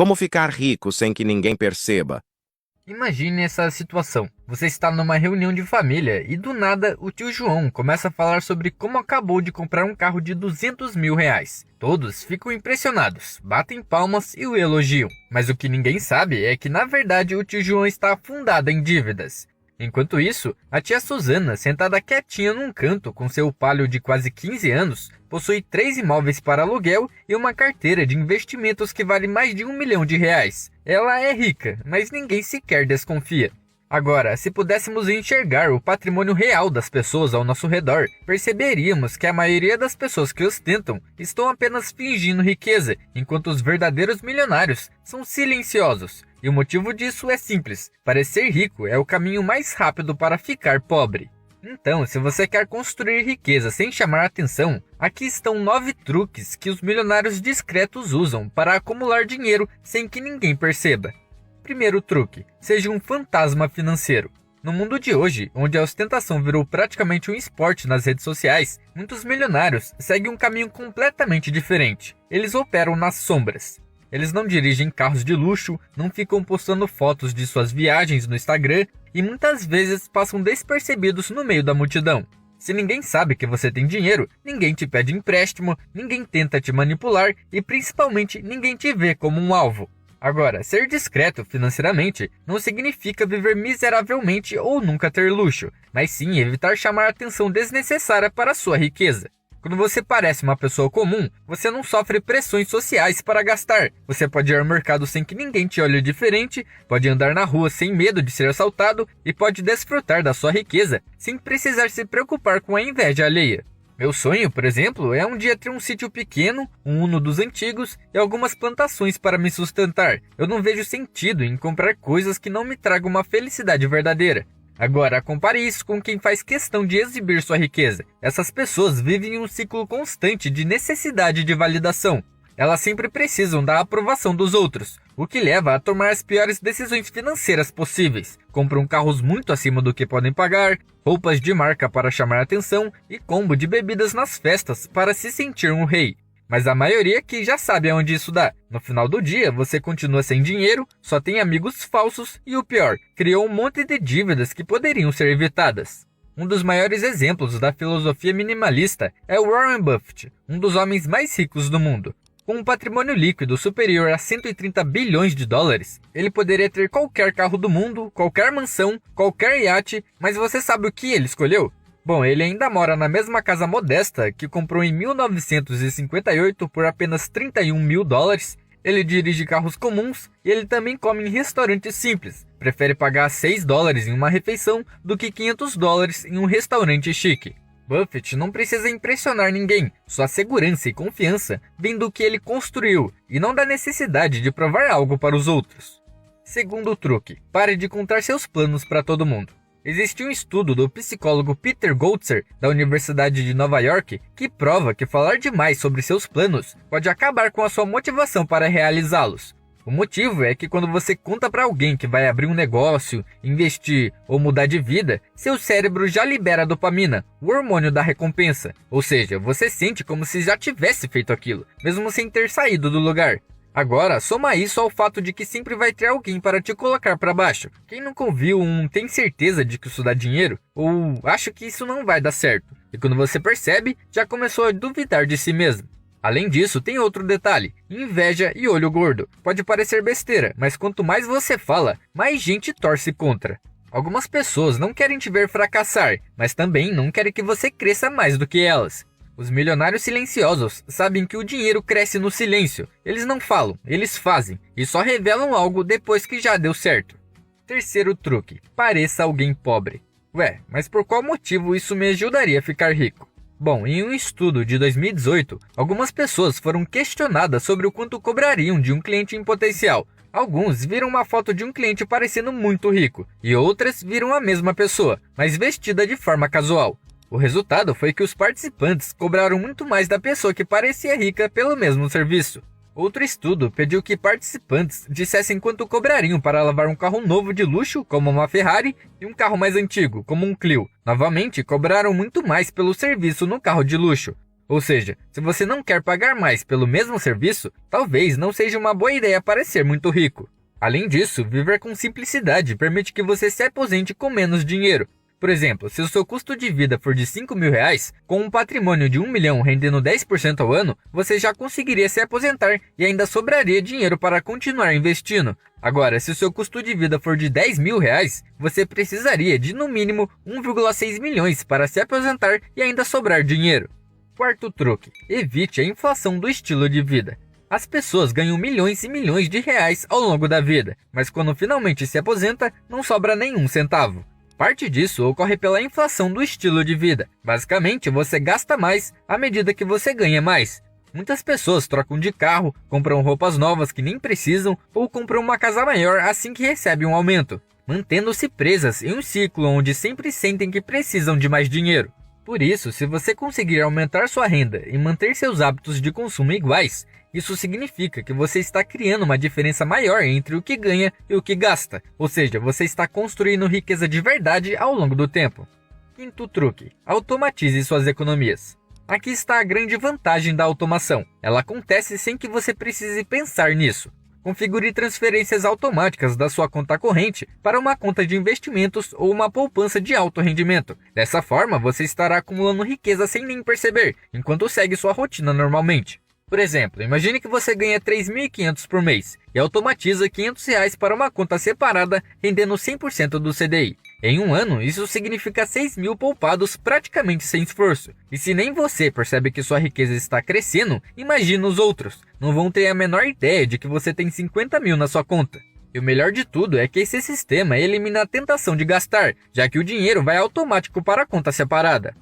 Como ficar rico sem que ninguém perceba? Imagine essa situação. Você está numa reunião de família e do nada o tio João começa a falar sobre como acabou de comprar um carro de 200 mil reais. Todos ficam impressionados, batem palmas e o elogiam. Mas o que ninguém sabe é que na verdade o tio João está afundado em dívidas. Enquanto isso, a tia Suzana, sentada quietinha num canto com seu palio de quase 15 anos, possui 3 imóveis para aluguel e uma carteira de investimentos que vale mais de 1 milhão de reais. Ela é rica, mas ninguém sequer desconfia. Agora, se pudéssemos enxergar o patrimônio real das pessoas ao nosso redor, perceberíamos que a maioria das pessoas que ostentam estão apenas fingindo riqueza, enquanto os verdadeiros milionários são silenciosos. E o motivo disso é simples: parecer rico é o caminho mais rápido para ficar pobre. Então, se você quer construir riqueza sem chamar atenção, aqui estão 9 truques que os milionários discretos usam para acumular dinheiro sem que ninguém perceba. Primeiro truque: seja um fantasma financeiro. No mundo de hoje, onde a ostentação virou praticamente um esporte nas redes sociais, muitos milionários seguem um caminho completamente diferente. Eles operam nas sombras. Eles não dirigem carros de luxo, não ficam postando fotos de suas viagens no Instagram e muitas vezes passam despercebidos no meio da multidão. Se ninguém sabe que você tem dinheiro, ninguém te pede empréstimo, ninguém tenta te manipular e principalmente ninguém te vê como um alvo. Agora, ser discreto financeiramente não significa viver miseravelmente ou nunca ter luxo, mas sim evitar chamar atenção desnecessária para a sua riqueza. Quando você parece uma pessoa comum, você não sofre pressões sociais para gastar. Você pode ir ao mercado sem que ninguém te olhe diferente, pode andar na rua sem medo de ser assaltado e pode desfrutar da sua riqueza sem precisar se preocupar com a inveja alheia. Meu sonho, por exemplo, é um dia ter um sítio pequeno, um Uno dos antigos e algumas plantações para me sustentar. Eu não vejo sentido em comprar coisas que não me tragam uma felicidade verdadeira. Agora, compare isso com quem faz questão de exibir sua riqueza. Essas pessoas vivem em um ciclo constante de necessidade de validação. Elas sempre precisam da aprovação dos outros, o que leva a tomar as piores decisões financeiras possíveis. Compram carros muito acima do que podem pagar, roupas de marca para chamar atenção e combo de bebidas nas festas para se sentir um rei. Mas a maioria aqui já sabe aonde isso dá. No final do dia, você continua sem dinheiro, só tem amigos falsos e o pior, criou um monte de dívidas que poderiam ser evitadas. Um dos maiores exemplos da filosofia minimalista é o Warren Buffett, um dos homens mais ricos do mundo. Com um patrimônio líquido superior a 130 bilhões de dólares, ele poderia ter qualquer carro do mundo, qualquer mansão, qualquer iate, mas você sabe o que ele escolheu? Bom, ele ainda mora na mesma casa modesta que comprou em 1958 por apenas 31 mil dólares. Ele dirige carros comuns e ele também come em restaurantes simples. Prefere pagar 6 dólares em uma refeição do que 500 dólares em um restaurante chique. Buffett não precisa impressionar ninguém, sua segurança e confiança vem do que ele construiu e não da necessidade de provar algo para os outros. Segundo truque: pare de contar seus planos para todo mundo. Existe um estudo do psicólogo Peter Goltzer, da Universidade de Nova York, que prova que falar demais sobre seus planos pode acabar com a sua motivação para realizá-los. O motivo é que quando você conta para alguém que vai abrir um negócio, investir ou mudar de vida, seu cérebro já libera dopamina, o hormônio da recompensa. Ou seja, você sente como se já tivesse feito aquilo, mesmo sem ter saído do lugar. Agora, soma isso ao fato de que sempre vai ter alguém para te colocar para baixo. Quem nunca ouviu um "tem certeza de que isso dá dinheiro?" ou "acho que isso não vai dar certo?" E quando você percebe, já começou a duvidar de si mesmo. Além disso, tem outro detalhe: inveja e olho gordo. Pode parecer besteira, mas quanto mais você fala, mais gente torce contra. Algumas pessoas não querem te ver fracassar, mas também não querem que você cresça mais do que elas. Os milionários silenciosos sabem que o dinheiro cresce no silêncio. Eles não falam, eles fazem, e só revelam algo depois que já deu certo. Terceiro truque: pareça alguém pobre. Ué, mas por qual motivo isso me ajudaria a ficar rico? Bom, em um estudo de 2018, algumas pessoas foram questionadas sobre o quanto cobrariam de um cliente em potencial. Alguns viram uma foto de um cliente parecendo muito rico, e outras viram a mesma pessoa, mas vestida de forma casual. O resultado foi que os participantes cobraram muito mais da pessoa que parecia rica pelo mesmo serviço. Outro estudo pediu que participantes dissessem quanto cobrariam para lavar um carro novo de luxo, como uma Ferrari, e um carro mais antigo, como um Clio. Novamente, cobraram muito mais pelo serviço no carro de luxo. Ou seja, se você não quer pagar mais pelo mesmo serviço, talvez não seja uma boa ideia parecer muito rico. Além disso, viver com simplicidade permite que você se aposente com menos dinheiro. Por exemplo, se o seu custo de vida for de R$ 5.000, com um patrimônio de 1 milhão rendendo 10% ao ano, você já conseguiria se aposentar e ainda sobraria dinheiro para continuar investindo. Agora, se o seu custo de vida for de R$ 10.000, você precisaria de no mínimo 1,6 milhões para se aposentar e ainda sobrar dinheiro. Quarto truque: evite a inflação do estilo de vida. As pessoas ganham milhões e milhões de reais ao longo da vida, mas quando finalmente se aposenta, não sobra nenhum centavo. Parte disso ocorre pela inflação do estilo de vida. Basicamente, você gasta mais à medida que você ganha mais. Muitas pessoas trocam de carro, compram roupas novas que nem precisam ou compram uma casa maior assim que recebem um aumento, mantendo-se presas em um ciclo onde sempre sentem que precisam de mais dinheiro. Por isso, se você conseguir aumentar sua renda e manter seus hábitos de consumo iguais, isso significa que você está criando uma diferença maior entre o que ganha e o que gasta, ou seja, você está construindo riqueza de verdade ao longo do tempo. Quinto truque: automatize suas economias. Aqui está a grande vantagem da automação. Ela acontece sem que você precise pensar nisso. Configure transferências automáticas da sua conta corrente para uma conta de investimentos ou uma poupança de alto rendimento. Dessa forma, você estará acumulando riqueza sem nem perceber, enquanto segue sua rotina normalmente. Por exemplo, imagine que você ganha R$ 3.500 por mês e automatiza R$ 500 para uma conta separada rendendo 100% do CDI. Em um ano, isso significa 6.000 poupados praticamente sem esforço. E se nem você percebe que sua riqueza está crescendo, imagine os outros. Não vão ter a menor ideia de que você tem 50.000 na sua conta. E o melhor de tudo é que esse sistema elimina a tentação de gastar, já que o dinheiro vai automático para a conta separada.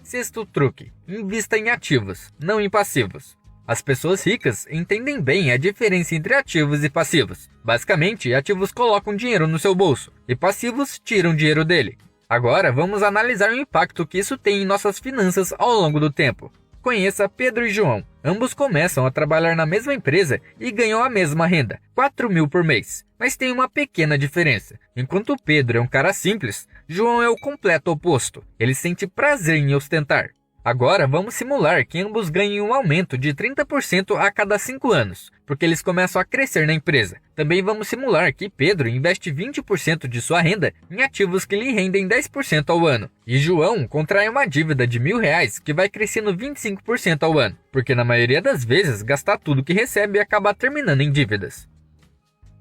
Sexto truque: invista em ativos, não em passivos. As pessoas ricas entendem bem a diferença entre ativos e passivos. Basicamente, ativos colocam dinheiro no seu bolso e passivos tiram dinheiro dele. Agora, vamos analisar o impacto que isso tem em nossas finanças ao longo do tempo. Conheça Pedro e João. Ambos começam a trabalhar na mesma empresa e ganham a mesma renda, 4.000 por mês. Mas tem uma pequena diferença. Enquanto Pedro é um cara simples, João é o completo oposto. Ele sente prazer em ostentar. Agora vamos simular que ambos ganhem um aumento de 30% a cada 5 anos, porque eles começam a crescer na empresa. Também vamos simular que Pedro investe 20% de sua renda em ativos que lhe rendem 10% ao ano, e João contrai uma dívida de R$ 1.000 que vai crescendo 25% ao ano, porque na maioria das vezes gastar tudo que recebe acaba terminando em dívidas.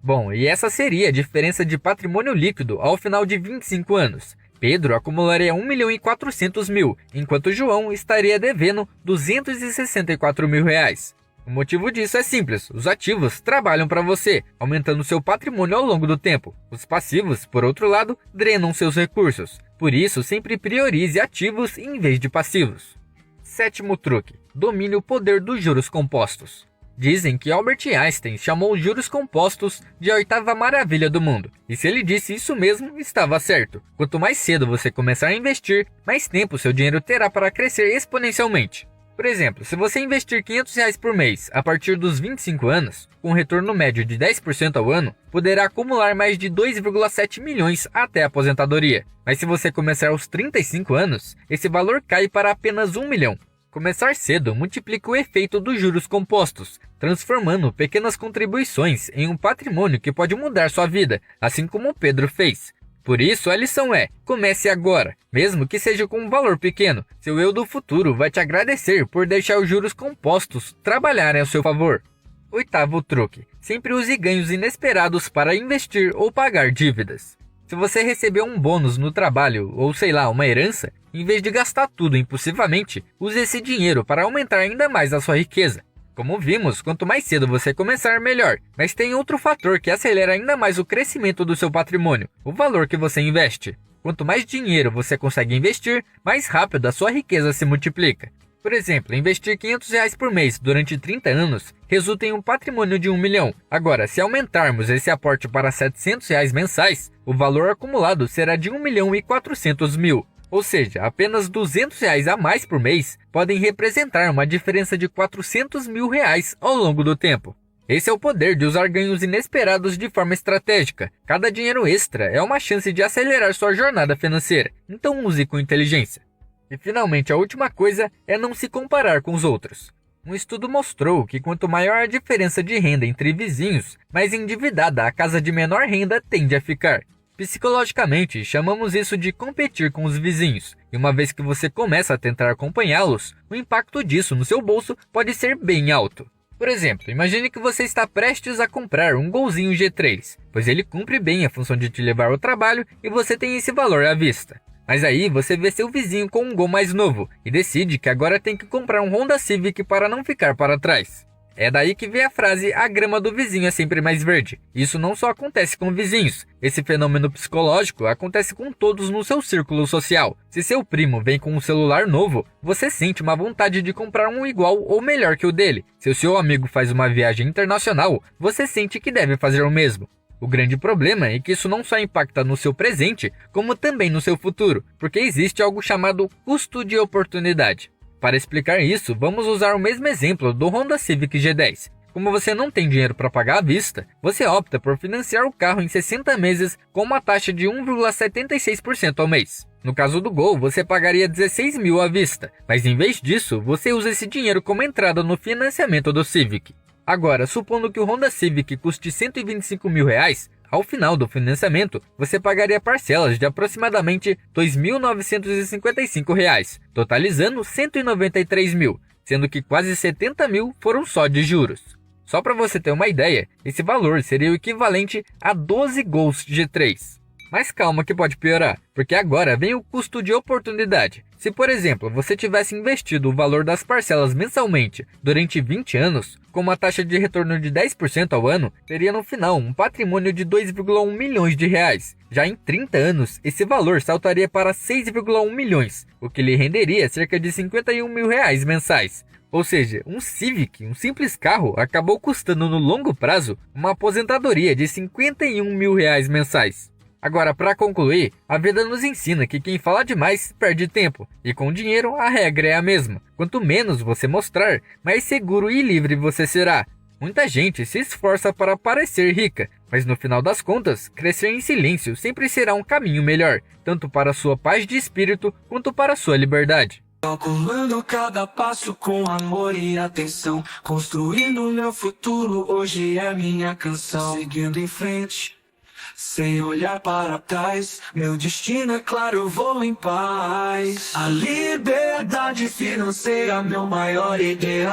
Bom, e essa seria a diferença de patrimônio líquido ao final de 25 anos. Pedro acumularia 1.400.000, enquanto João estaria devendo R$ 264.000. O motivo disso é simples: os ativos trabalham para você, aumentando seu patrimônio ao longo do tempo. Os passivos, por outro lado, drenam seus recursos. Por isso, sempre priorize ativos em vez de passivos. Sétimo truque: domine o poder dos juros compostos. Dizem que Albert Einstein chamou os juros compostos de a oitava maravilha do mundo. E se ele disse isso mesmo, estava certo. Quanto mais cedo você começar a investir, mais tempo seu dinheiro terá para crescer exponencialmente. Por exemplo, se você investir R$ 500 por mês a partir dos 25 anos, com um retorno médio de 10% ao ano, poderá acumular mais de 2,7 milhões até a aposentadoria. Mas se você começar aos 35 anos, esse valor cai para apenas 1 milhão. Começar cedo multiplica o efeito dos juros compostos, transformando pequenas contribuições em um patrimônio que pode mudar sua vida, assim como Pedro fez. Por isso, a lição é: comece agora, mesmo que seja com um valor pequeno. Seu eu do futuro vai te agradecer por deixar os juros compostos trabalharem a seu favor. Oitavo truque: sempre use ganhos inesperados para investir ou pagar dívidas. Se você recebeu um bônus no trabalho ou sei lá, uma herança, em vez de gastar tudo impulsivamente, use esse dinheiro para aumentar ainda mais a sua riqueza. Como vimos, quanto mais cedo você começar, melhor. Mas tem outro fator que acelera ainda mais o crescimento do seu patrimônio: o valor que você investe. Quanto mais dinheiro você consegue investir, mais rápido a sua riqueza se multiplica. Por exemplo, investir R$ 500 por mês durante 30 anos resulta em um patrimônio de 1 milhão. Agora, se aumentarmos esse aporte para R$ 700 mensais, o valor acumulado será de 1.400.000. Ou seja, apenas R$ 200 a mais por mês podem representar uma diferença de R$ 400.000 ao longo do tempo. Esse é o poder de usar ganhos inesperados de forma estratégica. Cada dinheiro extra é uma chance de acelerar sua jornada financeira, então use com inteligência. E finalmente, a última coisa é não se comparar com os outros. Um estudo mostrou que quanto maior a diferença de renda entre vizinhos, mais endividada a casa de menor renda tende a ficar. Psicologicamente, chamamos isso de competir com os vizinhos, e uma vez que você começa a tentar acompanhá-los, o impacto disso no seu bolso pode ser bem alto. Por exemplo, imagine que você está prestes a comprar um Golzinho G3, pois ele cumpre bem a função de te levar ao trabalho e você tem esse valor à vista. Mas aí você vê seu vizinho com um Gol mais novo e decide que agora tem que comprar um Honda Civic para não ficar para trás. É daí que vem a frase "a grama do vizinho é sempre mais verde". Isso não só acontece com vizinhos, esse fenômeno psicológico acontece com todos no seu círculo social. Se seu primo vem com um celular novo, você sente uma vontade de comprar um igual ou melhor que o dele. Se o seu amigo faz uma viagem internacional, você sente que deve fazer o mesmo. O grande problema é que isso não só impacta no seu presente, como também no seu futuro, porque existe algo chamado custo de oportunidade. Para explicar isso, vamos usar o mesmo exemplo do Honda Civic G10. Como você não tem dinheiro para pagar à vista, você opta por financiar o carro em 60 meses com uma taxa de 1,76% ao mês. No caso do Gol, você pagaria 16 mil à vista, mas em vez disso, você usa esse dinheiro como entrada no financiamento do Civic. Agora, supondo que o Honda Civic custe 125 mil reais, ao final do financiamento, você pagaria parcelas de aproximadamente R$ 2.955, totalizando 193 mil, sendo que quase 70 mil foram só de juros. Só para você ter uma ideia, esse valor seria o equivalente a 12 Gols G3. Mas calma que pode piorar, porque agora vem o custo de oportunidade. Se, por exemplo, você tivesse investido o valor das parcelas mensalmente durante 20 anos, com uma taxa de retorno de 10% ao ano, teria no final um patrimônio de 2,1 milhões de reais. Já em 30 anos, esse valor saltaria para 6,1 milhões, o que lhe renderia cerca de 51 mil reais mensais. Ou seja, um Civic, um simples carro, acabou custando no longo prazo uma aposentadoria de 51 mil reais mensais. Agora, para concluir, a vida nos ensina que quem fala demais perde tempo, e com dinheiro a regra é a mesma. Quanto menos você mostrar, mais seguro e livre você será. Muita gente se esforça para parecer rica, mas no final das contas, crescer em silêncio sempre será um caminho melhor, tanto para sua paz de espírito quanto para sua liberdade. Calculando cada passo com amor e atenção, construindo meu futuro, hoje é minha canção. Seguindo em frente, sem olhar para trás, meu destino é claro, eu vou em paz. A liberdade financeira, meu maior ideal.